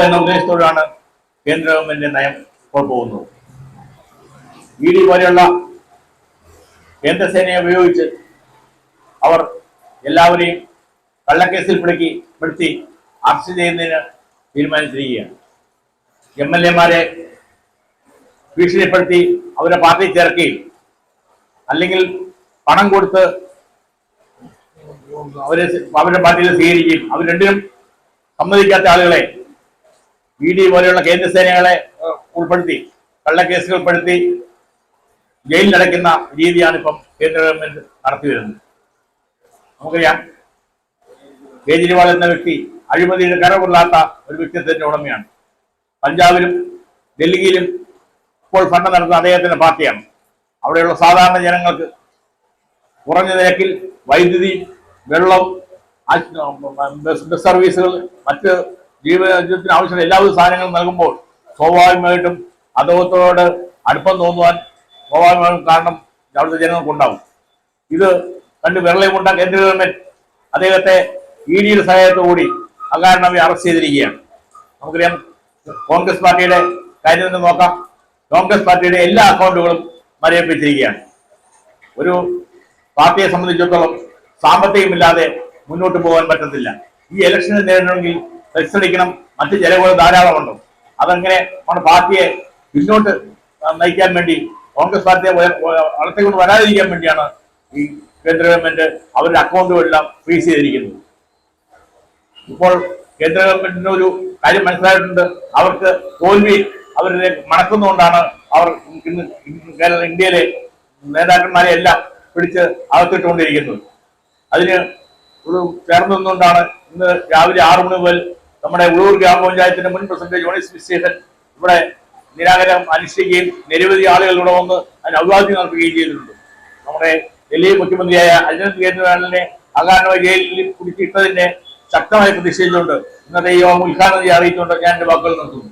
എന്ന ഉദ്ദേശത്തോടാണ് കേന്ദ്ര ഗവൺമെന്റിന്റെ നയം ഇപ്പോൾ പോകുന്നത്. ഇ ഡി പോലെയുള്ള കേന്ദ്രസേനയെ ഉപയോഗിച്ച് അവർ എല്ലാവരെയും കള്ളക്കേസിൽ പെടുത്തി അറസ്റ്റ് ചെയ്യുന്നതിന് തീരുമാനിച്ചിരിക്കുകയാണ്. MLA-മാരെ ഭീഷണിപ്പെടുത്തി അവരെ പാർട്ടി ചേർക്കുകയും അല്ലെങ്കിൽ പണം കൊടുത്ത് അവരുടെ പാർട്ടിയിൽ സ്വീകരിക്കുകയും അവർ രണ്ടിനും സമ്മതിക്കാത്ത ആളുകളെ ഇ ഡി പോലെയുള്ള കേന്ദ്രസേനകളെ ഉൾപ്പെടുത്തി കള്ളക്കേസുകൾ ഉൾപ്പെടുത്തി ജയിലിലടയ്ക്കുന്ന രീതിയാണ് ഇപ്പം കേന്ദ്ര ഗവൺമെന്റ് നടത്തി വരുന്നത്. നമുക്കറിയാം, കേജ്രിവാൾ എന്ന വ്യക്തി അഴിമതിയുടെ കരകൊള്ളാത്ത ഒരു വ്യക്തിത്വത്തിന്റെ ഉടമയാണ്. പഞ്ചാബിലും ഡൽഹിയിലും ഇപ്പോൾ ഫണ്ട് നടത്തുന്ന അദ്ദേഹത്തിന്റെ പാർട്ടിയാണ്. അവിടെയുള്ള സാധാരണ ജനങ്ങൾക്ക് കുറഞ്ഞ നിരക്കിൽ വൈദ്യുതി, വെള്ളം, ബസ് സർവീസുകൾ, മറ്റ് ജീവിതത്തിന് ആവശ്യമുള്ള എല്ലാവിധ സാധനങ്ങളും നൽകുമ്പോൾ സ്വാഭാവികമായിട്ടും അദ്ദേഹത്തോട് അടുപ്പം തോന്നുവാൻ സ്വാഭാവികമായും കാരണം അവിടുത്തെ ജനങ്ങൾക്കുണ്ടാവും. ഇത് കണ്ട് വിരളയുമുണ്ട കേന്ദ്ര ഗവൺമെന്റ് അദ്ദേഹത്തെ ഇ ഡിയുടെ സഹായത്തോടുകൂടി അകാരണമായി അറസ്റ്റ് ചെയ്തിരിക്കുകയാണ്. നമുക്കറിയാം, കോൺഗ്രസ് പാർട്ടിയുടെ കാര്യം തന്നെ നോക്കാം. കോൺഗ്രസ് പാർട്ടിയുടെ എല്ലാ അക്കൗണ്ടുകളും മരവിപ്പിച്ചിരിക്കുകയാണ്. ഒരു പാർട്ടിയെ സംബന്ധിച്ചിടത്തോളം സാമ്പത്തികമില്ലാതെ മുന്നോട്ട് പോകാൻ പറ്റത്തില്ല. ഈ ഇലക്ഷനെ നേരിടണമെങ്കിൽ ഫ്ലെക്സ് അടിക്കണം, മറ്റ് ചെലവുകൾ ധാരാളമുണ്ട്. അതങ്ങനെ നമ്മുടെ പാർട്ടിയെ പിന്നോട്ട് നയിക്കാൻ വേണ്ടി, കോൺഗ്രസ് പാർട്ടിയെ വളർത്തിക്കൊണ്ട് വരാതിരിക്കാൻ വേണ്ടിയാണ് ഈ കേന്ദ്ര ഗവൺമെന്റ് അവരുടെ അക്കൗണ്ടുകളെല്ലാം ഫ്രീസ് ചെയ്തിരിക്കുന്നത്. ഇപ്പോൾ കേന്ദ്ര ഗവൺമെന്റിന് ഒരു കാര്യം മനസ്സിലായിട്ടുണ്ട്. അവർക്ക് തോൽവി അവരെ മണക്കുന്നതുകൊണ്ടാണ് അവർ ഇന്ത്യയിലെ നേതാക്കന്മാരെ എല്ലാം പിടിച്ച് അകത്തിട്ടുകൊണ്ടിരിക്കുന്നത്. അതിന് ഒരു ചേർന്ന് നിന്നുകൊണ്ടാണ് ഇന്ന് രാവിലെ 6 മണി മുതൽ നമ്മുടെ ഉള്ളൂർ ഗ്രാമപഞ്ചായത്തിന്റെ മുൻ പ്രസിഡന്റ് ജോണി സ്റ്റീഫൻ ഇവിടെ നിരാകരണം അനുഷ്ഠിക്കുകയും നിരവധി ആളുകൾ ഇവിടെ വന്ന് അതിന് അഭിവാദ്യം നടത്തുകയും ചെയ്തിട്ടുണ്ട്. നമ്മുടെ ഡൽഹി മുഖ്യമന്ത്രിയായ അരവിന്ദ് കെജ്രിവാളിനെ അകാരണമായി ജയിലിൽ കുടിച്ചിട്ടതിന്റെ ശക്തമായി പ്രതിഷേധിച്ചുകൊണ്ട് ഇന്നത്തെ ഈ യോഗം ഉദ്ഘാടനം അറിയിച്ചുകൊണ്ട് ഞാൻ എന്റെ വാക്കുകൾ നിർത്തുന്നു.